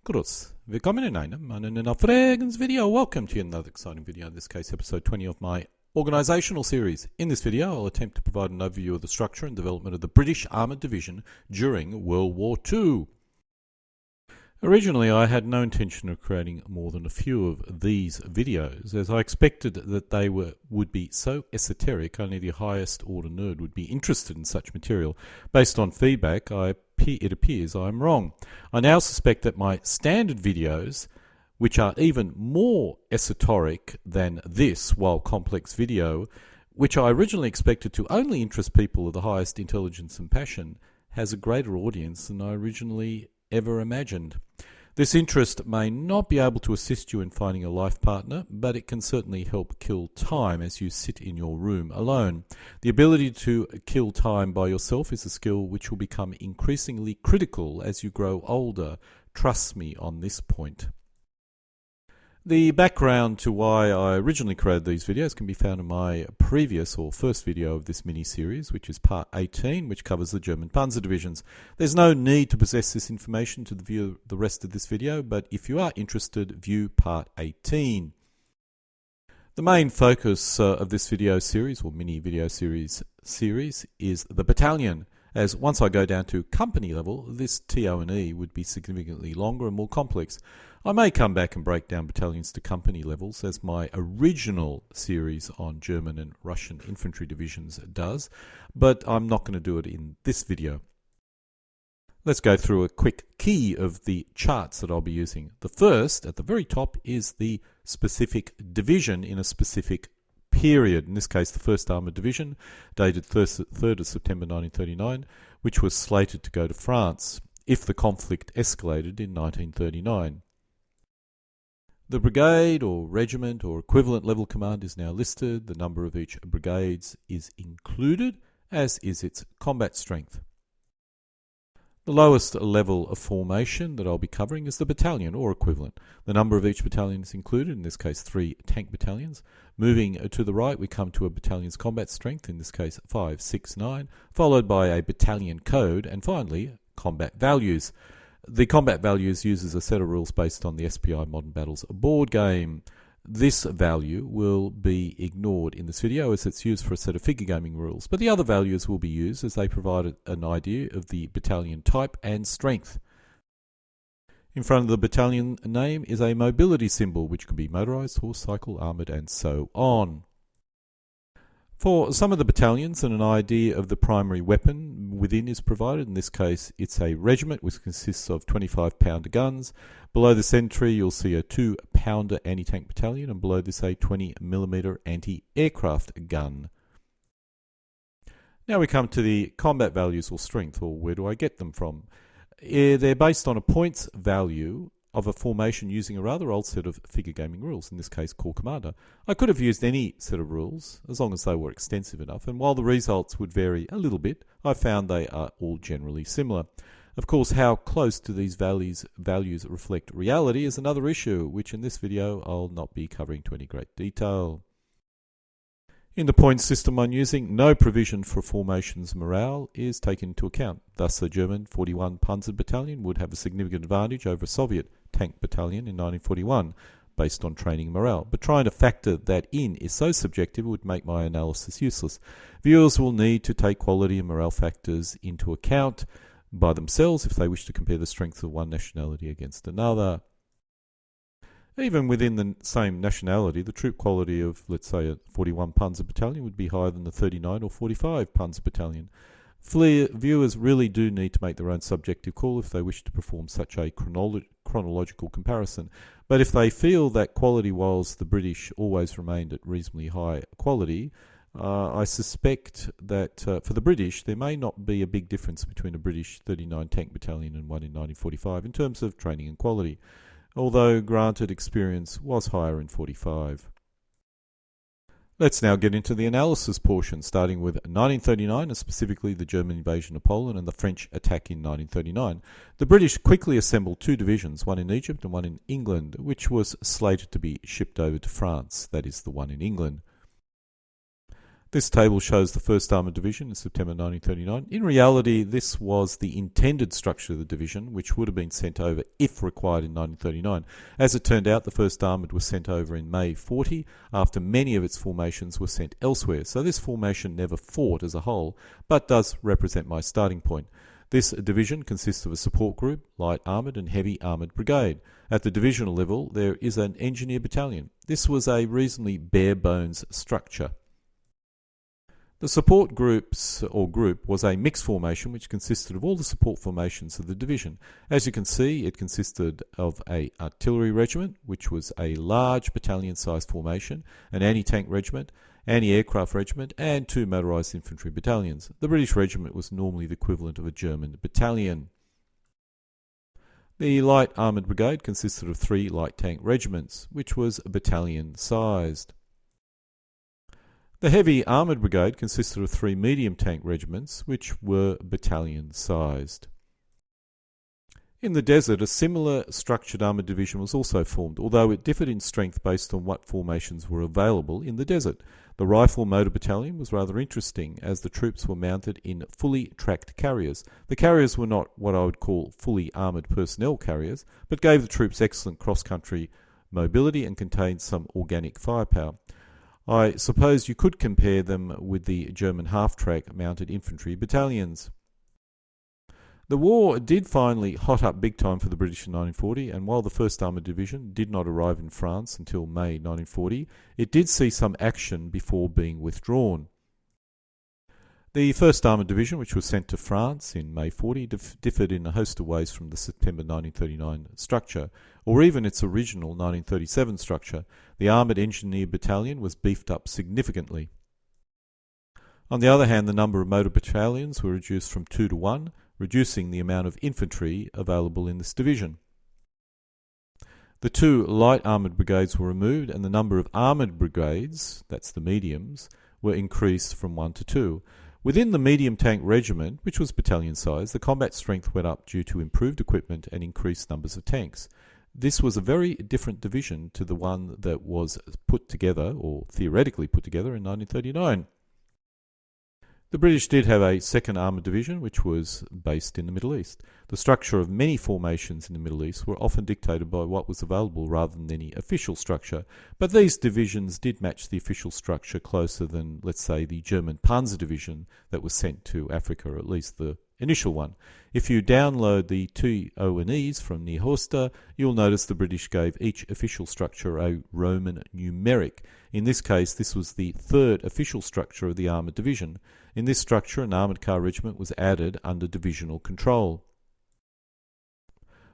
Grüß. Willkommen in meiner Fragens video. Welcome to another exciting video, in this case episode 20 of my organisational series. In this video I'll attempt to provide an overview of the structure and development of the British Armoured Division during World War II. Originally I had no intention of creating more than a few of these videos, as I expected that they would be so esoteric only the highest order nerd would be interested in such material. Based on feedback, it appears I am wrong. I now suspect that my standard videos, which are even more esoteric than this while complex video, which I originally expected to only interest people of the highest intelligence and passion, has a greater audience than I originally ever imagined. This interest may not be able to assist you in finding a life partner, but it can certainly help kill time as you sit in your room alone. The ability to kill time by yourself is a skill which will become increasingly critical as you grow older. Trust me on this point. The background to why I originally created these videos can be found in my previous or first video of this mini-series, which is part 18, which covers the German Panzer divisions. There's no need to possess this information to view the rest of this video, but if you are interested, view part 18. The main focus of this video series, or mini video series, is the battalion, as once I go down to company level, this TO&E would be significantly longer and more complex. I may come back and break down battalions to company levels, as my original series on German and Russian infantry divisions does, but I'm not going to do it in this video. Let's go through a quick key of the charts that I'll be using. The first, at the very top, is the specific division in a specific period, in this case the 1st Armoured Division, dated 3rd of September 1939, which was slated to go to France if the conflict escalated in 1939. The brigade or regiment or equivalent level command is now listed. The number of each brigades is included, as is its combat strength. The lowest level of formation that I'll be covering is the battalion or equivalent. The number of each battalion is included, in this case 3 tank battalions. Moving to the right we come to a battalion's combat strength, in this case 5, 6, 9, followed by a battalion code, and finally combat values. The combat values uses a set of rules based on the SPI Modern Battles board game. This value will be ignored in this video as it's used for a set of figure gaming rules, but the other values will be used as they provide an idea of the battalion type and strength. In front of the battalion name is a mobility symbol, which could be motorized, horse, cycle, armored, and so on. For some of the battalions, an idea of the primary weapon within is provided. In this case, it's a regiment which consists of 25-pounder guns. Below this entry, you'll see a 2-pounder anti-tank battalion, and below this a 20mm anti-aircraft gun. Now we come to the combat values or strength, or where do I get them from? They're based on a points value of a formation using a rather old set of figure gaming rules, in this case Corps Commander. I could have used any set of rules as long as they were extensive enough, and while the results would vary a little bit, I found they are all generally similar. Of course, how close to these values reflect reality is another issue, which in this video I'll not be covering to any great detail. In the points system I'm using, no provision for formations morale is taken into account. Thus, a German 41 Panzer Battalion would have a significant advantage over a Soviet tank battalion in 1941 based on training and morale. But trying to factor that in is so subjective it would make my analysis useless. Viewers will need to take quality and morale factors into account by themselves if they wish to compare the strength of one nationality against another. Even within the same nationality, the troop quality of, let's say, a 41 Panzer Battalion would be higher than the 39 or 45 Panzer Battalion. Viewers really do need to make their own subjective call if they wish to perform such a chronological comparison. But if they feel that quality-wise the British always remained at reasonably high quality, I suspect that for the British there may not be a big difference between a British 39 tank battalion and one in 1945 in terms of training and quality, although granted experience was higher in 45. Let's now get into the analysis portion, starting with 1939 and specifically the German invasion of Poland and the French attack in 1939. The British quickly assembled 2 divisions, one in Egypt and one in England, which was slated to be shipped over to France, that is the one in England. This table shows the 1st Armoured Division in September 1939. In reality, this was the intended structure of the division, which would have been sent over if required in 1939. As it turned out, the 1st Armoured was sent over in May 40, after many of its formations were sent elsewhere. So this formation never fought as a whole, but does represent my starting point. This division consists of a support group, light armoured and heavy armoured brigade. At the divisional level, there is an engineer battalion. This was a reasonably bare-bones structure. The support group was a mixed formation which consisted of all the support formations of the division. As you can see, it consisted of an artillery regiment, which was a large battalion-sized formation, an anti-tank regiment, anti-aircraft regiment, and 2 motorised infantry battalions. The British regiment was normally the equivalent of a German battalion. The light armoured brigade consisted of 3 light tank regiments, which was battalion-sized. The heavy armoured brigade consisted of 3 medium tank regiments, which were battalion-sized. In the desert, a similar structured armoured division was also formed, although it differed in strength based on what formations were available in the desert. The Rifle Motor Battalion was rather interesting, as the troops were mounted in fully tracked carriers. The carriers were not what I would call fully armoured personnel carriers, but gave the troops excellent cross-country mobility and contained some organic firepower. I suppose you could compare them with the German half-track mounted infantry battalions. The war did finally hot up big time for the British in 1940, and while the 1st Armoured Division did not arrive in France until May 1940, it did see some action before being withdrawn. The 1st Armoured Division, which was sent to France in May 40, differed in a host of ways from the September 1939 structure, or even its original 1937 structure. The Armoured Engineer Battalion was beefed up significantly. On the other hand, the number of motor battalions were reduced from 2 to 1, reducing the amount of infantry available in this division. The 2 light armoured brigades were removed, and the number of armoured brigades, that's the mediums, were increased from 1 to 2. Within the medium tank regiment, which was battalion size, the combat strength went up due to improved equipment and increased numbers of tanks. This was a very different division to the one that was put together, or theoretically put together, in 1939. The British did have a 2nd Armoured Division, which was based in the Middle East. The structure of many formations in the Middle East were often dictated by what was available rather than any official structure, but these divisions did match the official structure closer than, let's say, the German Panzer Division that was sent to Africa, or at least the initial one. If you download the TONEs from Nihosta, you'll notice the British gave each official structure a Roman numeric. In this case, this was the 3rd official structure of the Armoured Division. In this structure, an armoured car regiment was added under divisional control.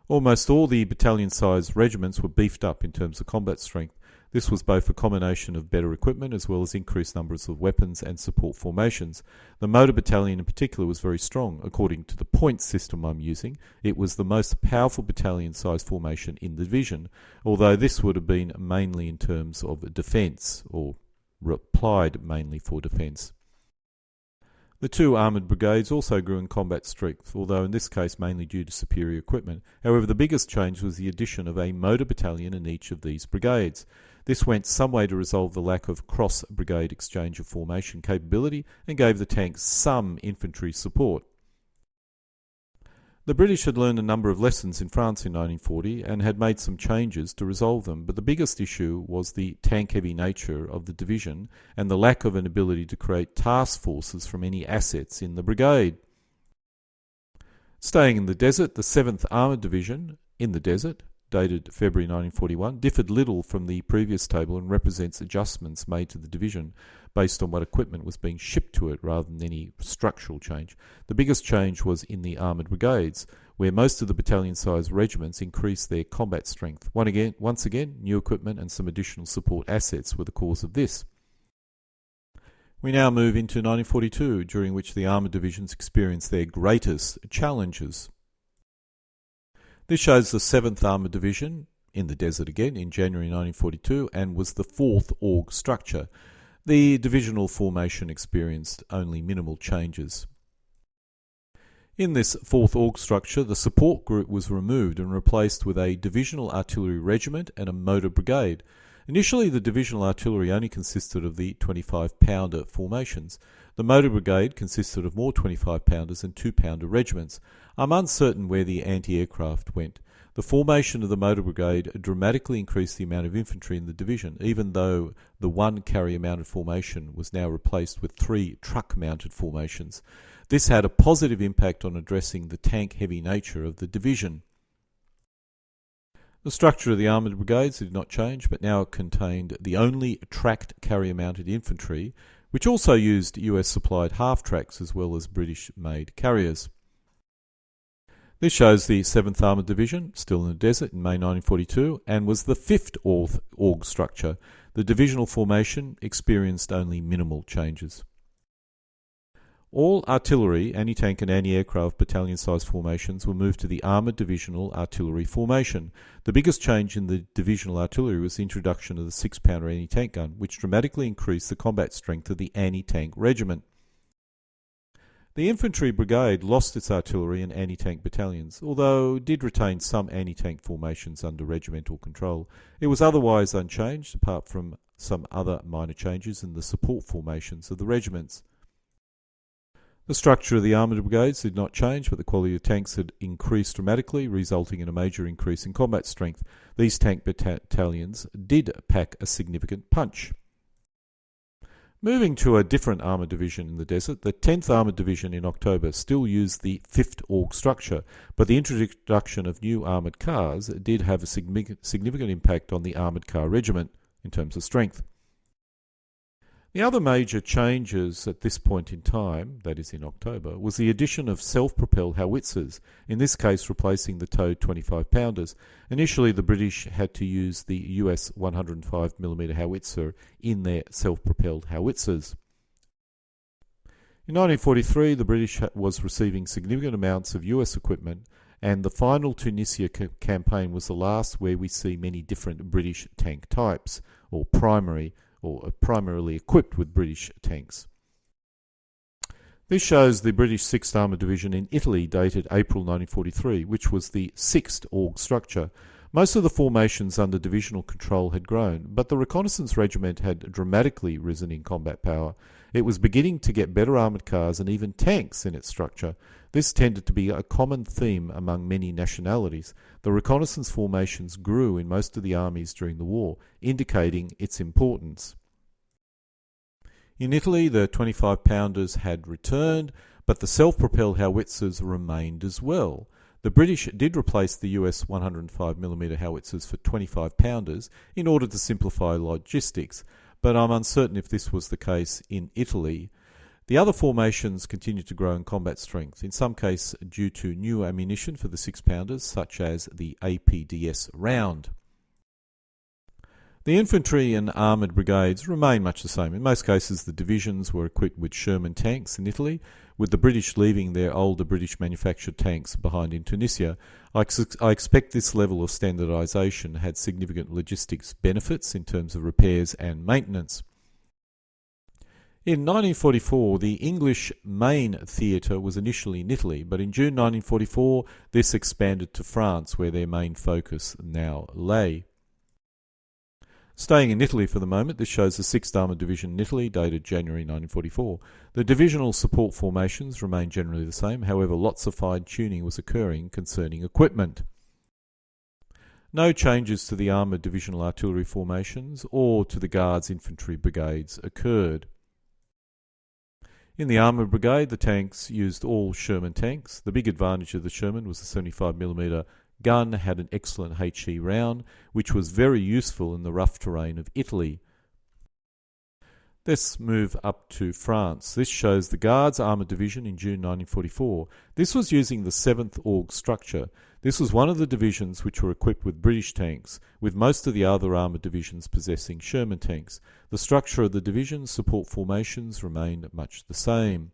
Almost all the battalion-sized regiments were beefed up in terms of combat strength. This was both a combination of better equipment as well as increased numbers of weapons and support formations. The motor battalion in particular was very strong. According to the point system I'm using, it was the most powerful battalion-sized formation in the division, although this would have been mainly in terms of defence, or applied mainly for defence. The 2 armoured brigades also grew in combat strength, although in this case mainly due to superior equipment. However, the biggest change was the addition of a motor battalion in each of these brigades. This went some way to resolve the lack of cross-brigade exchange of formation capability and gave the tanks some infantry support. The British had learned a number of lessons in France in 1940 and had made some changes to resolve them, but the biggest issue was the tank-heavy nature of the division and the lack of an ability to create task forces from any assets in the brigade. Staying in the desert, the 7th Armoured Division in the desert, dated February 1941, differed little from the previous table and represents adjustments made to the division based on what equipment was being shipped to it rather than any structural change. The biggest change was in the armoured brigades, where most of the battalion-sized regiments increased their combat strength. Once again, new equipment and some additional support assets were the cause of this. We now move into 1942, during which the armoured divisions experienced their greatest challenges. This shows the 7th Armoured Division in the desert again in January 1942 and was the 4th org structure. The divisional formation experienced only minimal changes. In this 4th org structure, the support group was removed and replaced with a divisional artillery regiment and a motor brigade. Initially, the divisional artillery only consisted of the 25-pounder formations. The motor brigade consisted of more 25-pounders and 2-pounder regiments. I'm uncertain where the anti-aircraft went. The formation of the motor brigade dramatically increased the amount of infantry in the division, even though the one carrier-mounted formation was now replaced with 3 truck-mounted formations. This had a positive impact on addressing the tank-heavy nature of the division. The structure of the armoured brigades did not change, but now contained the only tracked carrier-mounted infantry, which also used US-supplied half-tracks as well as British-made carriers. This shows the 7th Armoured Division, still in the desert in May 1942, and was the 5th org structure. The divisional formation experienced only minimal changes. All artillery, anti-tank and anti-aircraft battalion-sized formations were moved to the Armoured Divisional Artillery Formation. The biggest change in the divisional artillery was the introduction of the 6-pounder anti-tank gun, which dramatically increased the combat strength of the anti-tank regiment. The infantry brigade lost its artillery and anti-tank battalions, although it did retain some anti-tank formations under regimental control. It was otherwise unchanged, apart from some other minor changes in the support formations of the regiments. The structure of the armoured brigades did not change, but the quality of tanks had increased dramatically, resulting in a major increase in combat strength. These tank battalions did pack a significant punch. Moving to a different armoured division in the desert, the 10th Armoured Division in October still used the 5th org structure, but the introduction of new armoured cars did have a significant impact on the armoured car regiment in terms of strength. The other major changes at this point in time, that is in October, was the addition of self-propelled howitzers, in this case replacing the towed 25-pounders. Initially, the British had to use the US 105mm howitzer in their self-propelled howitzers. In 1943, the British was receiving significant amounts of US equipment, and the final Tunisia campaign was the last where we see many different British tank types, or primarily equipped with British tanks. This shows the British 6th Armoured Division in Italy dated April 1943, which was the 6th org structure. Most of the formations under divisional control had grown, but the reconnaissance regiment had dramatically risen in combat power. It was beginning to get better armoured cars and even tanks in its structure. This tended to be a common theme among many nationalities. The reconnaissance formations grew in most of the armies during the war, indicating its importance. In Italy, the 25-pounders had returned, but the self-propelled howitzers remained as well. The British did replace the US 105mm howitzers for 25-pounders in order to simplify logistics, but I'm uncertain if this was the case in Italy. The other formations continued to grow in combat strength, in some cases due to new ammunition for the 6-pounders, such as the APDS round. The infantry and armoured brigades remained much the same. In most cases, the divisions were equipped with Sherman tanks in Italy, with the British leaving their older British-manufactured tanks behind in Tunisia. I expect this level of standardisation had significant logistics benefits in terms of repairs and maintenance. In 1944, the English main theatre was initially in Italy, but in June 1944 this expanded to France, where their main focus now lay. Staying in Italy for the moment, this shows the 6th Armoured Division in Italy, dated January 1944. The divisional support formations remained generally the same, however lots of fine-tuning was occurring concerning equipment. No changes to the armoured divisional artillery formations or to the Guards infantry brigades occurred. In the Armoured Brigade, the tanks used all Sherman tanks. The big advantage of the Sherman was the 75mm gun had an excellent HE round, which was very useful in the rough terrain of Italy. Let's move up to France. This shows the Guards Armoured Division in June 1944. This was using the 7th org structure. This was one of the divisions which were equipped with British tanks, with most of the other armoured divisions possessing Sherman tanks. The structure of the division's support formations remained much the same.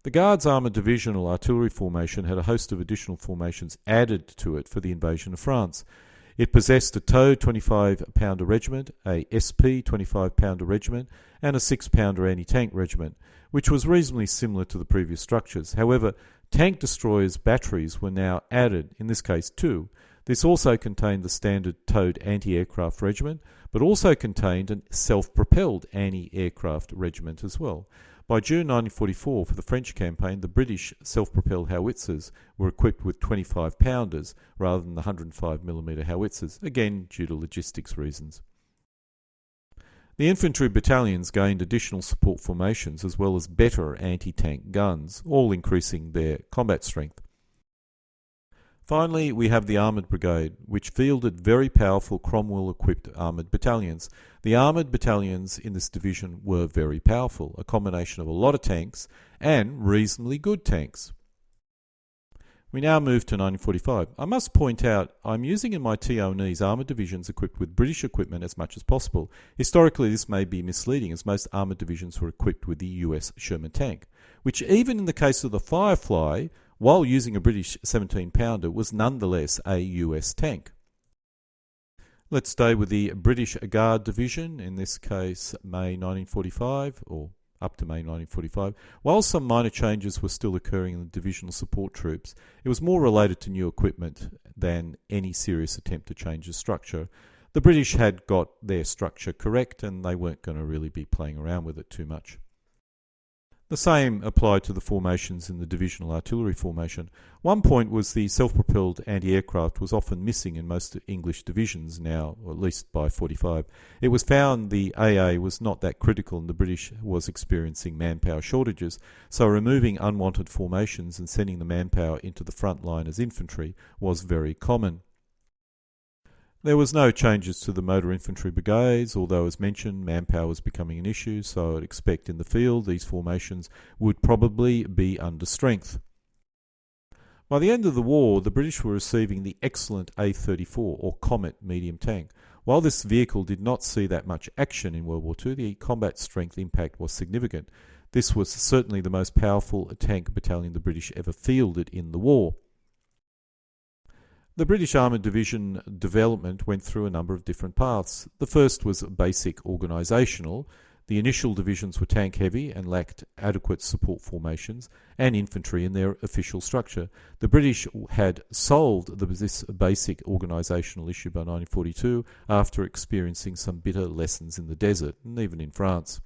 The Guards Armoured Divisional Artillery Formation had a host of additional formations added to it for the invasion of France. It possessed a towed 25-pounder regiment, a SP 25-pounder regiment, and a 6-pounder anti-tank regiment, which was reasonably similar to the previous structures. However, tank destroyers' batteries were now added, in this case 2. This also contained the standard towed anti-aircraft regiment, but also contained a self-propelled anti-aircraft regiment as well. By June 1944, for the French campaign, the British self-propelled howitzers were equipped with 25-pounders rather than the 105mm howitzers, again due to logistics reasons. The infantry battalions gained additional support formations as well as better anti-tank guns, all increasing their combat strength. Finally, we have the Armoured Brigade, which fielded very powerful Cromwell-equipped armoured battalions. The armoured battalions in this division were very powerful, a combination of a lot of tanks and reasonably good tanks. We now move to 1945. I must point out, I'm using in my TO&Es armoured divisions equipped with British equipment as much as possible. Historically, this may be misleading, as most armoured divisions were equipped with the US Sherman tank, which even in the case of the Firefly, while using a British 17-pounder, was nonetheless a US tank. Let's stay with the British Guard Division, in this case May 1945, or up to May 1945. While some minor changes were still occurring in the divisional support troops, it was more related to new equipment than any serious attempt to change the structure. The British had got their structure correct and they weren't going to really be playing around with it too much. The same applied to the formations in the divisional artillery formation. One point was the self-propelled anti-aircraft was often missing in most English divisions now, or at least by 45. It was found the AA was not that critical and the British was experiencing manpower shortages, so removing unwanted formations and sending the manpower into the front line as infantry was very common. There was no changes to the motor infantry brigades, although as mentioned, manpower was becoming an issue, so I'd expect in the field these formations would probably be under strength. By the end of the war, the British were receiving the excellent A-34 or Comet medium tank. While this vehicle did not see that much action in World War II, the combat strength impact was significant. This was certainly the most powerful tank battalion the British ever fielded in the war. The British Armoured Division development went through a number of different paths. The first was basic organisational. The initial divisions were tank heavy and lacked adequate support formations and infantry in their official structure. The British had solved this basic organisational issue by 1942 after experiencing some bitter lessons in the desert and even in France.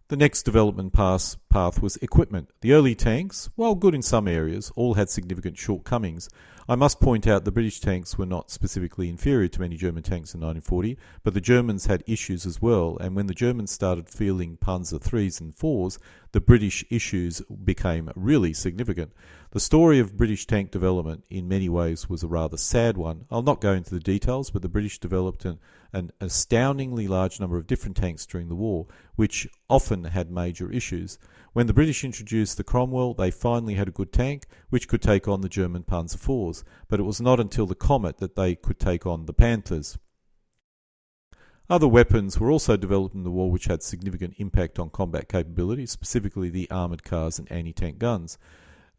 The next development path was equipment. The early tanks, while good in some areas, all had significant shortcomings. I must point out the British tanks were not specifically inferior to many German tanks in 1940, but the Germans had issues as well, and when the Germans started fielding Panzer IIIs and IVs, the British issues became really significant. The story of British tank development in many ways was a rather sad one. I'll not go into the details, but the British developed an astoundingly large number of different tanks during the war, which often had major issues. When the British introduced the Cromwell, they finally had a good tank which could take on the German Panzer IVs, but it was not until the Comet that they could take on the Panthers. Other weapons were also developed in the war which had significant impact on combat capability, specifically the armoured cars and anti-tank guns.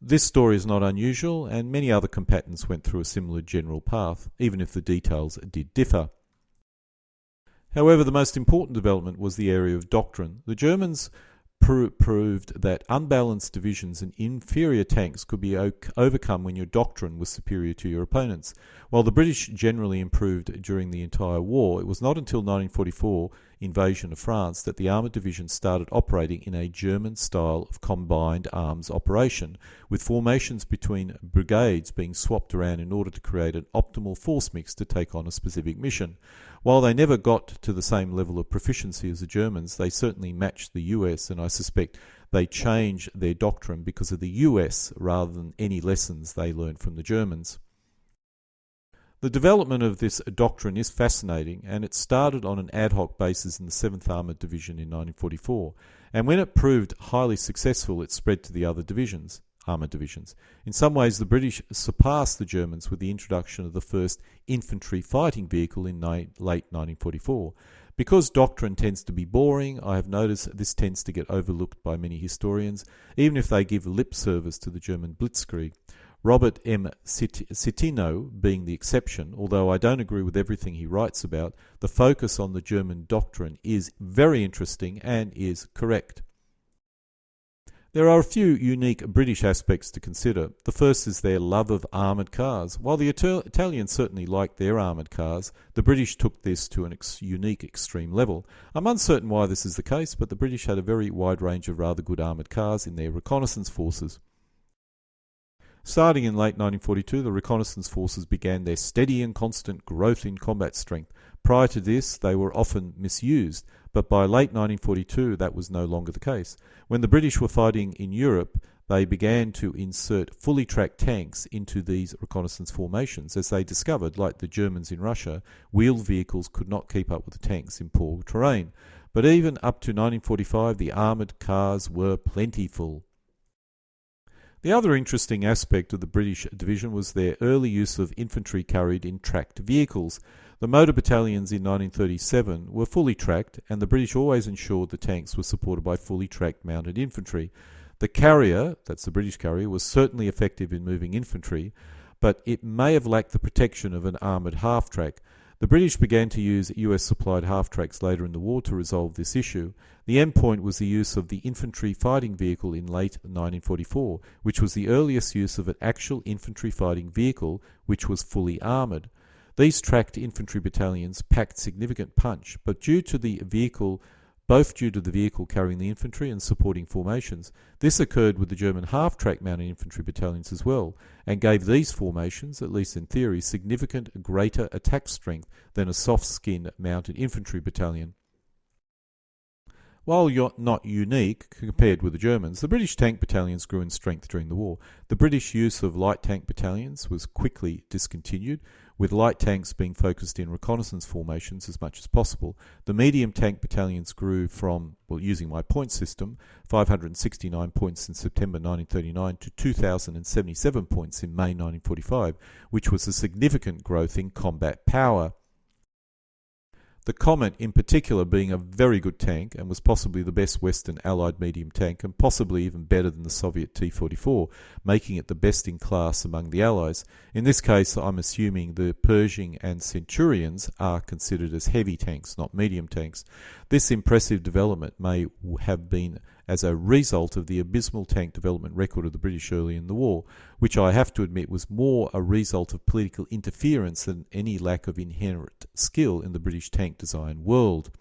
This story is not unusual, and many other combatants went through a similar general path, even if the details did differ. However, the most important development was the area of doctrine. The Germans proved that unbalanced divisions and inferior tanks could be overcome when your doctrine was superior to your opponents. While the British generally improved during the entire war, it was not until 1944 invasion of France that the armoured division started operating in a German style of combined arms operation, with formations between brigades being swapped around in order to create an optimal force mix to take on a specific mission. While they never got to the same level of proficiency as the Germans, they certainly matched the US, and I suspect they changed their doctrine because of the US rather than any lessons they learned from the Germans. The development of this doctrine is fascinating, and it started on an ad hoc basis in the 7th Armoured Division in 1944, and when it proved highly successful it spread to the other divisions, armoured divisions. In some ways the British surpassed the Germans with the introduction of the first infantry fighting vehicle in late 1944. Because doctrine tends to be boring, I have noticed this tends to get overlooked by many historians, even if they give lip service to the German Blitzkrieg. Robert M. Citino being the exception, although I don't agree with everything he writes about, the focus on the German doctrine is very interesting and is correct. There are a few unique British aspects to consider. The first is their love of armoured cars. While the Italians certainly liked their armoured cars, the British took this to an unique extreme level. I'm uncertain why this is the case, but the British had a very wide range of rather good armoured cars in their reconnaissance forces. Starting in late 1942, the reconnaissance forces began their steady and constant growth in combat strength. Prior to this, they were often misused, but by late 1942, that was no longer the case. When the British were fighting in Europe, they began to insert fully tracked tanks into these reconnaissance formations, as they discovered, like the Germans in Russia, wheeled vehicles could not keep up with the tanks in poor terrain. But even up to 1945, the armoured cars were plentiful. The other interesting aspect of the British division was their early use of infantry carried in tracked vehicles. The motor battalions in 1937 were fully tracked, and the British always ensured the tanks were supported by fully tracked mounted infantry. The carrier, that's the British carrier, was certainly effective in moving infantry, but it may have lacked the protection of an armoured half-track. The British began to use US-supplied half-tracks later in the war to resolve this issue. The end point was the use of the infantry fighting vehicle in late 1944, which was the earliest use of an actual infantry fighting vehicle which was fully armoured. These tracked infantry battalions packed significant punch, but due to the vehicle carrying the infantry and supporting formations. This occurred with the German half-track mounted infantry battalions as well, and gave these formations, at least in theory, significant greater attack strength than a soft-skin mounted infantry battalion. While not unique compared with the Germans, the British tank battalions grew in strength during the war. The British use of light tank battalions was quickly discontinued, with light tanks being focused in reconnaissance formations as much as possible. The medium tank battalions grew from, using my point system, 569 points in September 1939 to 2,077 points in May 1945, which was a significant growth in combat power. The Comet in particular being a very good tank and was possibly the best Western Allied medium tank and possibly even better than the Soviet T-44, making it the best in class among the Allies. In this case, I'm assuming the Pershing and Centurions are considered as heavy tanks, not medium tanks. This impressive development may have been as a result of the abysmal tank development record of the British early in the war, which I have to admit was more a result of political interference than any lack of inherent skill in the British tank design world.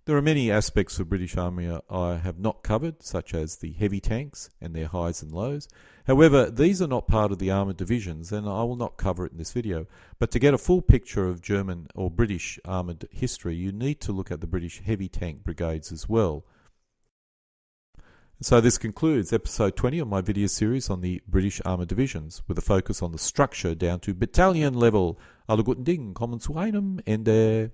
There are many aspects of British Army I have not covered, such as the heavy tanks and their highs and lows. However, these are not part of the armoured divisions, and I will not cover it in this video. But to get a full picture of German or British armoured history, you need to look at the British heavy tank brigades as well. So this concludes episode 20 of my video series on the British Armoured Divisions, with a focus on the structure down to battalion level. Alle guten Dinge kommen zu einem Ende.